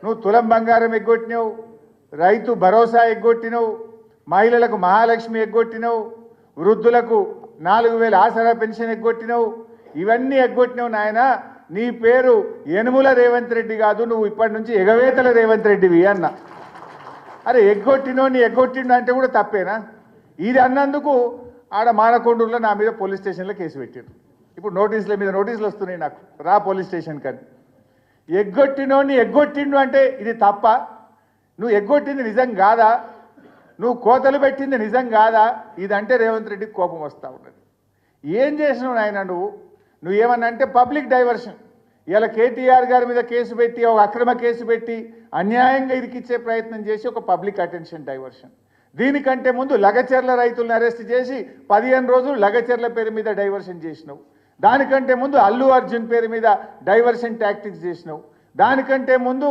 నువ్వు తులం బంగారం ఎగ్గొట్టినావు, రైతు భరోసా ఎగ్గొట్టినావు, మహిళలకు మహాలక్ష్మి ఎగ్గొట్టినావు, వృద్ధులకు 4000 ఆసరా పెన్షన్ ఎగ్గొట్టినావు. ఇవన్నీ ఎగ్గొట్టినావు నాయన. నీ పేరు యనుమల రేవంత్ రెడ్డి కాదు, నువ్వు ఇప్పటి నుంచి ఎగవేతల రేవంత్ రెడ్డివి అన్న. అరే ఎగ్గొట్టినోని ఎగ్గొట్టిండు అంటే కూడా తప్పేనా? ఇది అన్నందుకు ఆడ మానకొండూరులో నా మీద పోలీస్ స్టేషన్లో కేసు పెట్టారు. ఇప్పుడు నోటీసుల మీద నోటీసులు వస్తున్నాయి నాకు, రా పోలీస్ స్టేషన్ కానీ. ఎగ్గొట్టినోని ఎగ్గొట్టిండు అంటే ఇది తప్ప? నువ్వు ఎగ్గొట్టింది నిజం కాదా? నువ్వు కోతలు పెట్టింది నిజం కాదా? ఇదంటే రేవంత్ రెడ్డికి కోపం వస్తూ ఉన్నది. ఏం చేసినావు నాయన నువ్వేమన్నా అంటే పబ్లిక్ డైవర్షన్. ఇలా కేటీఆర్ గారి మీద కేసు పెట్టి, ఒక అక్రమ కేసు పెట్టి అన్యాయంగా ఇరికిచ్చే ప్రయత్నం చేసి ఒక పబ్లిక్ అటెన్షన్ డైవర్షన్. దీనికంటే ముందు లగచెర్ల రైతులను అరెస్ట్ చేసి 15 రోజులు లగచెర్ల పేరు మీద డైవర్షన్ చేసినావు. దానికంటే ముందు అల్లు అర్జున్ పేరు మీద డైవర్షన్ టాక్టిక్స్ చేసినావు. దానికంటే ముందు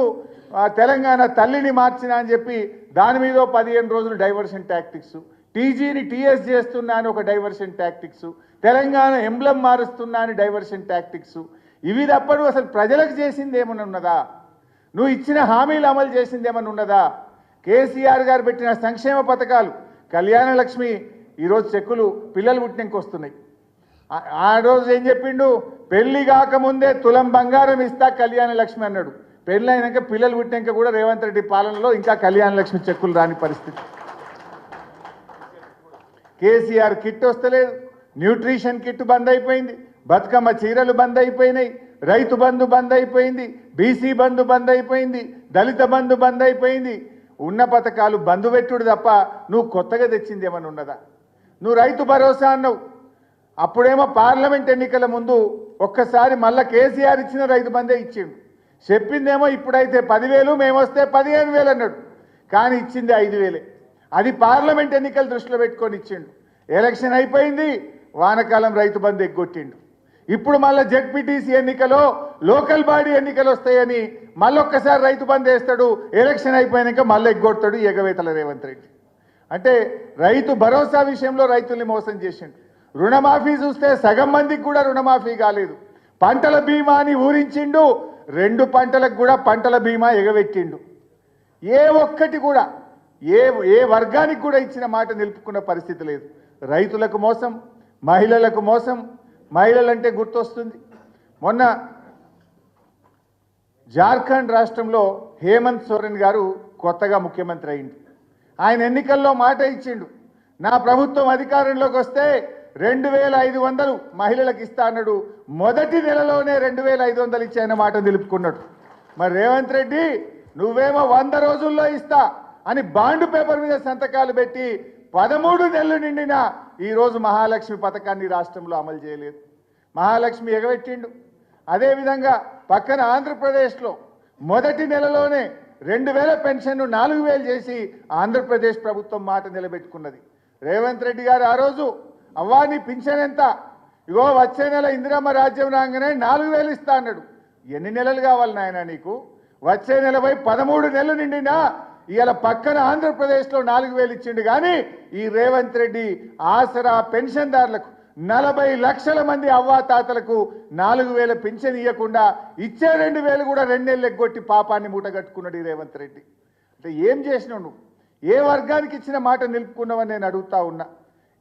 తెలంగాణ తల్లిని మార్చిన అని చెప్పి దాని మీద 15 రోజులు డైవర్షన్ టాక్టిక్స్. టీజీని టీఎస్ చేస్తున్నా అని ఒక డైవర్షన్ టాక్టిక్స్. తెలంగాణ ఎంబ్లం మారుస్తున్నా అని డైవర్షన్ టాక్టిక్స్. ఇవి తప్పడు అసలు ప్రజలకు చేసింది ఏమన్నా ఉన్నదా? నువ్వు ఇచ్చిన హామీలు అమలు చేసింది ఏమన్నా ఉన్నదా? కేసీఆర్ గారు పెట్టిన సంక్షేమ పథకాలు, కళ్యాణ లక్ష్మి ఈరోజు చెక్కులు పిల్లలు పుట్టినాక వస్తున్నాయి. ఆ రోజు ఏం చెప్పిండు? పెళ్లి కాకముందే తులం బంగారం ఇస్తా కళ్యాణ లక్ష్మి అన్నాడు. పెళ్ళి అయినాక పిల్లలు పుట్టినాక కూడా రేవంత్ రెడ్డి పాలనలో ఇంకా కళ్యాణ లక్ష్మి చెక్కులు రాని పరిస్థితి. కేసీఆర్ కిట్ వస్తలేదు, న్యూట్రిషన్ కిట్ బంద్ అయిపోయింది, బతుకమ్మ చీరలు బంద్ అయిపోయినాయి, రైతు బంధు బంద్ అయిపోయింది, బీసీ బంధు బంద్ అయిపోయింది, దళిత బంధు బంద్ అయిపోయింది. ఉన్న పథకాలు బంధు పెట్టుడు తప్ప నువ్వు కొత్తగా తెచ్చింది ఏమన్నా ఉన్నదా? నువ్వు రైతు భరోసా అన్నావు. అప్పుడేమో పార్లమెంట్ ఎన్నికల ముందు ఒక్కసారి మళ్ళా కేసీఆర్ ఇచ్చిన రైతు బందే ఇచ్చిండు. చెప్పిందేమో ఇప్పుడైతే 10,000 మేమొస్తే 15,000 అన్నాడు. కానీ ఇచ్చింది 5,000. అది పార్లమెంట్ ఎన్నికలు దృష్టిలో పెట్టుకొని ఇచ్చిండు. ఎలక్షన్ అయిపోయింది, వానకాలం రైతు బంధు ఎగ్గొట్టిండు. ఇప్పుడు మళ్ళీ జెడ్పీటీసీ ఎన్నికలో లోకల్ బాడీ ఎన్నికలు వస్తాయని మళ్ళొక్కసారి రైతు బంధు వేస్తాడు. ఎలక్షన్ అయిపోయాక మళ్ళీ ఎగ్గొడతాడు ఎగవేతల రేవంత్ రెడ్డి. అంటే రైతు భరోసా విషయంలో రైతుల్ని మోసం చేసిండు. రుణమాఫీ చూస్తే సగం మందికి కూడా రుణమాఫీ కాలేదు. పంటల బీమాని ఊరించిండు, 2 పంటలకు కూడా పంటల బీమా ఎగబెట్టిండు. ఏ ఒక్కటి కూడా ఏ వర్గానికి కూడా ఇచ్చిన మాట నిలుపుకున్న పరిస్థితి లేదు. రైతులకు మోసం, మహిళలకు మోసం. మహిళలంటే గుర్తొస్తుంది, మొన్న జార్ఖండ్ రాష్ట్రంలో హేమంత్ సోరెన్ గారు కొత్తగా ముఖ్యమంత్రి అయింది. ఆయన ఎన్నికల్లో మాట ఇచ్చిండు, నా ప్రభుత్వం అధికారంలోకి వస్తే 2,500 మహిళలకు ఇస్తా అన్నాడు. మొదటి నెలలోనే 2,500 ఇచ్చాయన్న మాట నిలుపుకున్నాడు. మరి రేవంత్ రెడ్డి నువ్వేమో 100 రోజుల్లో ఇస్తా అని బాండ్ పేపర్ మీద సంతకాలు పెట్టి 13 నెలలు నిండినా ఈరోజు మహాలక్ష్మి పథకాన్ని రాష్ట్రంలో అమలు చేయలేదు. మహాలక్ష్మి ఎగబెట్టిండు. అదేవిధంగా పక్కన ఆంధ్రప్రదేశ్లో మొదటి నెలలోనే 2,000 పెన్షన్ను 4,000 చేసి ఆంధ్రప్రదేశ్ ప్రభుత్వం మాట నిలబెట్టుకున్నది. రేవంత్ రెడ్డి గారు ఆ రోజు అవ్వా నీ పింఛన్ ఎంత? ఇగో వచ్చే నెల ఇందిరమ్మ రాజ్యం రాగానే 4,000 ఇస్తా అన్నాడు. ఎన్ని నెలలు కావాలి నాయన నీకు? వచ్చే నెలపై 13 నెలలు నిండినా ఇవాళ పక్కన ఆంధ్రప్రదేశ్లో 4,000 ఇచ్చిండు. కానీ ఈ రేవంత్ రెడ్డి ఆసరా పెన్షన్దారులకు 40 లక్షల మంది అవ్వాతాతలకు 4,000 పింఛన్ ఇవ్వకుండా ఇచ్చే 2,000 కూడా 2 నెలలు ఎగ్గొట్టి పాపాన్ని మూటగట్టుకున్నాడు ఈ రేవంత్ రెడ్డి. అంటే ఏం చేసినావు నువ్వు? ఏ వర్గానికి ఇచ్చిన మాట నిలుపుకున్నావని నేను అడుగుతా ఉన్నా.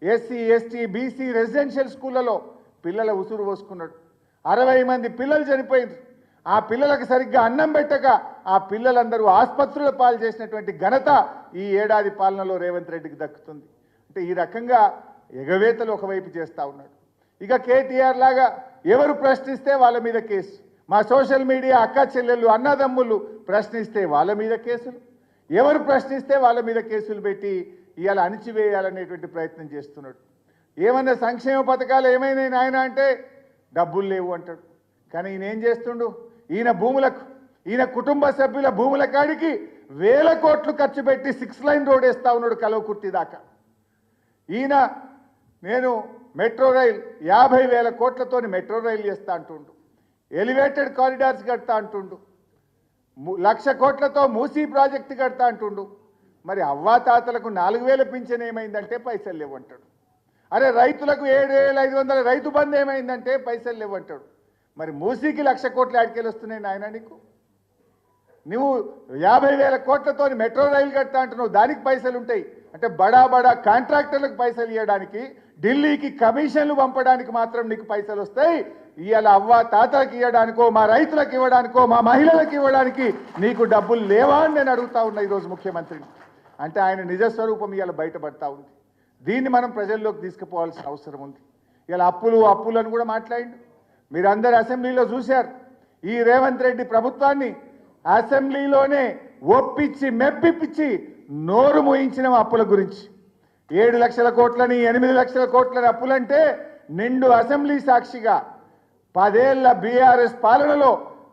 ఎస్సీ ఎస్టీ బీసీ రెసిడెన్షియల్ స్కూళ్ళలో పిల్లల ఉసురు పోసుకున్నాడు. 60 మంది పిల్లలు చనిపోయింది. ఆ పిల్లలకు సరిగ్గా అన్నం పెట్టక ఆ పిల్లలందరూ ఆసుపత్రుల పాలు చేసినటువంటి ఘనత ఈ ఏడాది పాలనలో రేవంత్ రెడ్డికి దక్కుతుంది. అంటే ఈ రకంగా ఎగవేతలు ఒకవైపు చేస్తూ ఉన్నాడు. ఇక కేటీఆర్ లాగా ఎవరు ప్రశ్నిస్తే వాళ్ళ మీద కేసు, మా సోషల్ మీడియా అక్క చెల్లెళ్ళు అన్నదమ్ముళ్ళు ప్రశ్నిస్తే వాళ్ళ మీద కేసులు, ఎవరు ప్రశ్నిస్తే వాళ్ళ మీద కేసులు పెట్టి ఇవాళ అణిచివేయాలనేటువంటి ప్రయత్నం చేస్తున్నాడు. ఏమన్నా సంక్షేమ పథకాలు ఏమైనా నాయన అంటే డబ్బులు లేవు అంటాడు. కానీ ఈయన ఏం చేస్తుండు? ఈయన భూములకు, ఈయన కుటుంబ సభ్యుల భూముల కాడికి 1,000 కోట్లు ఖర్చు పెట్టి 6 లైన్ రోడ్ వేస్తా ఉన్నాడు కలవకుర్తి దాకా. ఈయన నేను మెట్రో రైల్ 50,000 కోట్లతోని మెట్రో రైలు చేస్తా అంటుండు, ఎలివేటెడ్ కారిడార్స్ కడతా అంటుండు, 1,00,000 కోట్లతో మూసీ ప్రాజెక్టు కడతా అంటుండు. మరి అవ్వాతాతలకు 4,000 పింఛన్ ఏమైందంటే పైసలు లేవంటాడు. అరే రైతులకు 7,500 రైతు బంధు ఏమైందంటే పైసలు లేవంటాడు. మరి మూసీకి 1,00,000 కోట్లు ఆడికెళ్ళి వస్తున్నాయి నాయన నీకు? నువ్వు 50,000 కోట్లతో మెట్రో రైలు కడతా అంటున్నావు, దానికి పైసలు ఉంటాయి అంటే బడా బడా కాంట్రాక్టర్లకు పైసలు ఇవ్వడానికి, ఢిల్లీకి కమిషన్లు పంపడానికి మాత్రం నీకు పైసలు వస్తాయి. ఇవాళ అవ్వ తాతలకు ఇవ్వడానికో, మా రైతులకు ఇవ్వడానికో, మా మహిళలకు ఇవ్వడానికి నీకు డబ్బులు లేవా అని నేను అడుగుతా ఉన్నా ఈరోజు ముఖ్యమంత్రిని. అంటే ఆయన నిజస్వరూపం ఇవాళ బయటపడతా ఉంది. దీన్ని మనం ప్రజల్లోకి తీసుకుపోవాల్సిన అవసరం ఉంది. ఇలా అప్పులను కూడా మాట్లాడిండు. మీరందరూ అసెంబ్లీలో చూశారు. ఈ రేవంత్ రెడ్డి ప్రభుత్వాన్ని అసెంబ్లీలోనే ఒప్పించి మెప్పిపించి నోరు మోయించిన అప్పుల గురించి. 7 లక్షల కోట్లని 8 లక్షల కోట్లని అప్పులంటే నిండు అసెంబ్లీ సాక్షిగా 10 ఏళ్ల బీఆర్ఎస్ పాలనలో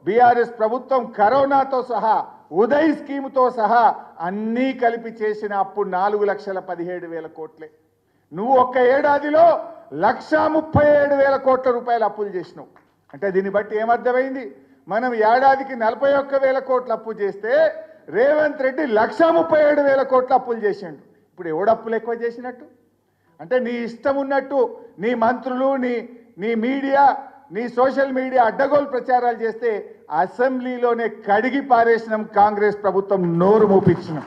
బీఆర్ఎస్ ప్రభుత్వం కరోనాతో సహా ఉదయ్ స్కీముతో సహా అన్నీ కలిపి చేసిన అప్పు 4,17,000 కోట్లే. నువ్వు ఒక్క ఏడాదిలో 1,37,000 కోట్ల రూపాయల అప్పులు చేసినావు. అంటే దీన్ని బట్టి ఏమర్థమైంది? మనం ఏడాదికి 41,000 కోట్ల అప్పు చేస్తే రేవంత్ రెడ్డి 1,37,000 కోట్ల అప్పులు చేసిండు. ఇప్పుడు ఎవడు అప్పులు ఎక్కువ చేసినట్టు? అంటే నీ ఇష్టం ఉన్నట్టు నీ మంత్రులు, నీ మీడియా, నీ సోషల్ మీడియా అడ్డగోలు ప్రచారాలు చేస్తే అసెంబ్లీలోనే కడిగి పారేసినాం. కాంగ్రెస్ ప్రభుత్వం నోరు మూపించినాం.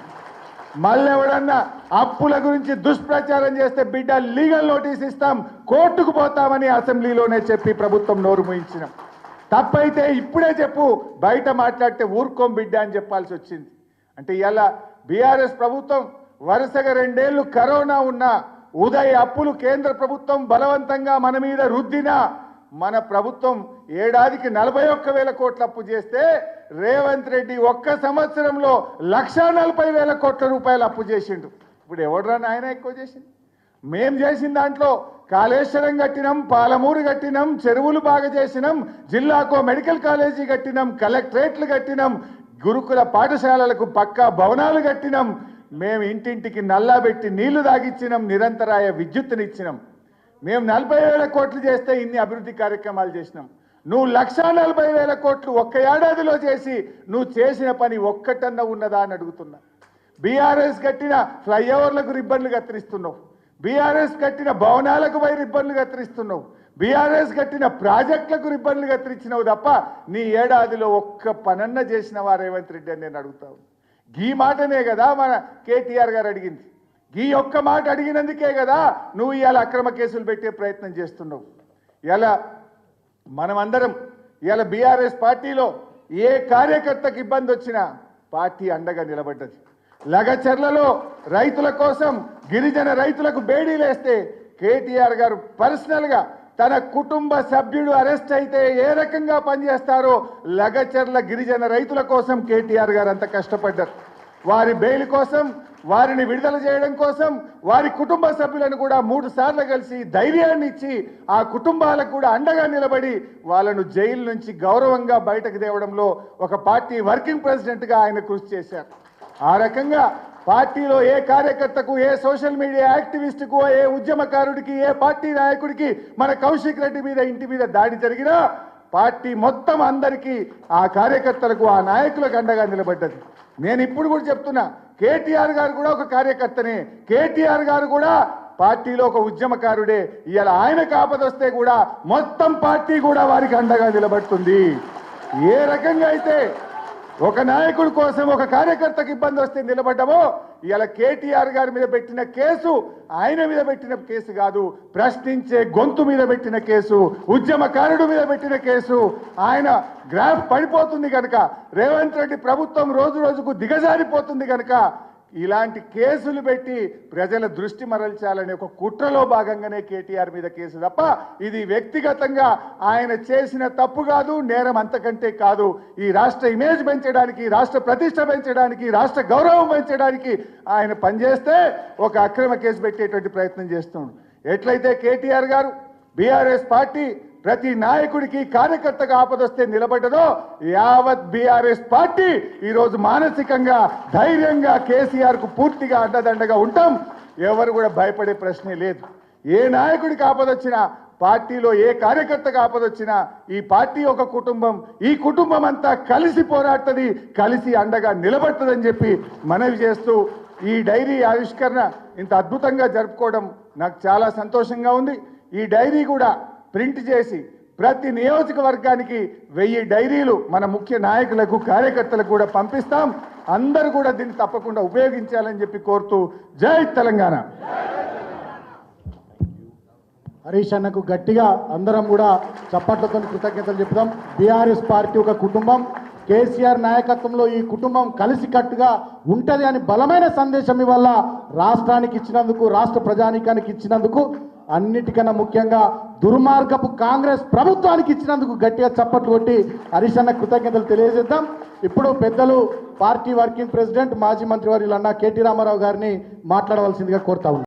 మళ్ళీ ఎవడన్నా అప్పుల గురించి దుష్ప్రచారం చేస్తే బిడ్డ లీగల్ నోటీస్ ఇస్తాం, కోర్టుకు పోతామని అసెంబ్లీలోనే చెప్పి ప్రభుత్వం నోరు మూయించినాం. తప్పైతే ఇప్పుడే చెప్పు, బయట మాట్లాడితే ఊరుకోం బిడ్డ అని చెప్పాల్సి వచ్చింది. అంటే ఇలా బీఆర్ఎస్ ప్రభుత్వం వరుసగా 2 ఏళ్లు కరోనా ఉన్నా ఉదయ్ అప్పులు కేంద్ర ప్రభుత్వం బలవంతంగా మన మీద రుద్దినా మన ప్రభుత్వం ఏడాదికి 41,000 కోట్ల అప్పు చేస్తే రేవంత్ రెడ్డి ఒక్క సంవత్సరంలో 1,40,000 కోట్ల రూపాయలు అప్పు చేసిండు. ఇప్పుడు ఎవడరా నాయన ఎక్కువ చేసింది? మేం చేసిన దాంట్లో కాళేశ్వరం కట్టినాం, పాలమూరు కట్టినాం, చెరువులు బాగా చేసినాం, జిల్లాకో మెడికల్ కాలేజీ కట్టినాం, కలెక్టరేట్లు కట్టినాం, గురుకుల పాఠశాలలకు పక్కా భవనాలు కట్టినాం, మేము ఇంటింటికి నల్లా పెట్టి నీళ్లు తాగిచ్చినాం, నిరంతరాయ విద్యుత్తునిచ్చినాం. మేము 40,000 కోట్లు చేస్తే ఇన్ని అభివృద్ధి కార్యక్రమాలు చేసినాం. నువ్వు 1,40,000 కోట్లు ఒక్క ఏడాదిలో చేసి నువ్వు చేసిన పని ఒక్కటన్నా ఉన్నదా అని అడుగుతున్నా. బీఆర్ఎస్ కట్టిన ఫ్లైఓవర్లకు రిబ్బన్లు కత్తిరిస్తున్నావు, బీఆర్ఎస్ కట్టిన భవనాలకు పోయి రిబ్బన్లు కత్తిరిస్తున్నావు, బీఆర్ఎస్ కట్టిన ప్రాజెక్టులకు రిబ్బన్లు కత్తిరించినావు తప్ప నీ ఏడాదిలో ఒక్క పనన్న చేసినవా రేవంత్ రెడ్డి అని నేను అడుగుతావు. ఈ మాటనే కదా మన కేటీఆర్ గారు అడిగింది. ఈ ఒక్క మాట అడిగినందుకే కదా నువ్వు ఇవాళ అక్రమ కేసులు పెట్టే ప్రయత్నం చేస్తున్నావు. ఇలా మనమందరం ఇవాళ బీఆర్ఎస్ పార్టీలో ఏ కార్యకర్తకు ఇబ్బంది వచ్చినా పార్టీ అండగా నిలబడ్డది. లగచర్లలో రైతుల కోసం గిరిజన రైతులకు బేడీలేస్తే కేటీఆర్ గారు పర్సనల్గా తన కుటుంబ సభ్యుడు అరెస్ట్ అయితే ఏ రకంగా పనిచేస్తారో లగచర్ల గిరిజన రైతుల కోసం కేటీఆర్ గారు అంత కష్టపడ్డారు. వారి బెయిల్ కోసం, వారిని విడుదల చేయడం కోసం వారి కుటుంబ సభ్యులను కూడా 3 సార్లు కలిసి ధైర్యాన్ని ఇచ్చి ఆ కుటుంబాలకు కూడా అండగా నిలబడి వాళ్ళను జైలు నుంచి గౌరవంగా బయటకు తేవడంలో ఒక పార్టీ వర్కింగ్ ప్రెసిడెంట్గా ఆయన కృషి చేశారు. ఆ రకంగా పార్టీలో ఏ కార్యకర్తకు, ఏ సోషల్ మీడియా యాక్టివిస్టుకు, ఏ ఉద్యమకారుడికి, ఏ పార్టీ నాయకుడికి మన కౌశిక్ రెడ్డి మీద ఇంటి మీద దాడి జరిగినా పార్టీ మొత్తం అందరికీ ఆ కార్యకర్తలకు, ఆ నాయకులకు అండగా నిలబడ్డది. నేను ఇప్పుడు కూడా చెప్తున్నా, కేటీఆర్ గారు కూడా ఒక కార్యకర్తనే, కేటీఆర్ గారు కూడా పార్టీలో ఒక ఉద్యమకారుడే. ఇవాళ ఆయనకు ఆపదొస్తే కూడా మొత్తం పార్టీ కూడా వారికి అండగా నిలబడుతుంది. ఏ రకంగా అయితే ఒక నాయకుడి కోసం, ఒక కార్యకర్తకు ఇబ్బంది వస్తే నిలబడ్డామో, ఇలా కేటీఆర్ గారి మీద పెట్టిన కేసు ఆయన మీద పెట్టిన కేసు కాదు, ప్రశ్నించే గొంతు మీద పెట్టిన కేసు, ఉద్యమకారుడు మీద పెట్టిన కేసు. ఆయన గ్రాఫ్ పడిపోతుంది కనుక, రేవంత్ రెడ్డి ప్రభుత్వం రోజు రోజుకు దిగజారిపోతుంది కనుక ఇలాంటి కేసులు పెట్టి ప్రజల దృష్టి మరల్చాలనే ఒక కుట్రలో భాగంగానే కేటీఆర్ మీద కేసు తప్ప ఇది వ్యక్తిగతంగా ఆయన చేసిన తప్పు కాదు, నేరం అంతకంటే కాదు. ఈ రాష్ట్ర ఇమేజ్ పెంచడానికి, రాష్ట్ర ప్రతిష్ట పెంచడానికి, రాష్ట్ర గౌరవం పెంచడానికి ఆయన పనిచేస్తే ఒక అక్రమ కేసు పెట్టేటువంటి ప్రయత్నం చేస్తున్నాడు. ఎట్లయితే కేటీఆర్ గారు, బీఆర్ఎస్ పార్టీ ప్రతి నాయకుడికి, కార్యకర్తకు ఆపదొస్తే నిలబడ్డదో యావత్ బీఆర్ఎస్ పార్టీ ఈరోజు మానసికంగా, ధైర్యంగా కేసీఆర్ కు పూర్తిగా అండదండగా ఉంటాం. ఎవరు కూడా భయపడే ప్రశ్నే లేదు. ఏ నాయకుడికి ఆపదొచ్చినా, పార్టీలో ఏ కార్యకర్తకు ఆపదొచ్చినా ఈ పార్టీ ఒక కుటుంబం, ఈ కుటుంబం అంతా కలిసి పోరాడుతుంది, కలిసి అండగా నిలబడుతుందని చెప్పి మనవి చేస్తూ ఈ డైరీ ఆవిష్కరణ ఇంత అద్భుతంగా జరుపుకోవడం నాకు చాలా సంతోషంగా ఉంది. ఈ డైరీ కూడా ప్రింట్ చేసి ప్రతి నియోజకవర్గానికి 1000 డైరీలు మన ముఖ్య నాయకులకు కార్యకర్తలకు కూడా పంపిస్తాం. అందరూ కూడా దీన్ని తప్పకుండా ఉపయోగించాలని చెప్పి కోరుతూ జై తెలంగాణ. హరీష్ అన్నకు గట్టిగా అందరం కూడా చప్పట్లతో కృతజ్ఞతలు చెప్తాం. బీఆర్ఎస్ పార్టీ ఒక కుటుంబం, కేసీఆర్ నాయకత్వంలో ఈ కుటుంబం కలిసికట్టుగా ఉంటది అని బలమైన సందేశం ఇవాళ రాష్ట్రానికి ఇచ్చినందుకు, రాష్ట్ర ప్రజానీకానికి ఇచ్చినందుకు, అన్నిటికన్నా ముఖ్యంగా దుర్మార్గపు కాంగ్రెస్ ప్రభుత్వానికి ఇచ్చినందుకు గట్టిగా చప్పట్లు కొట్టి హరీష్ అన్న కృతజ్ఞతలు తెలియజేద్దాం. ఇప్పుడు పెద్దలు పార్టీ వర్కింగ్ ప్రెసిడెంట్ మాజీ మంత్రివర్యులు అన్న కేటీ రామారావు గారిని మాట్లాడవలసిందిగా కోరుతా ఉన్నాం.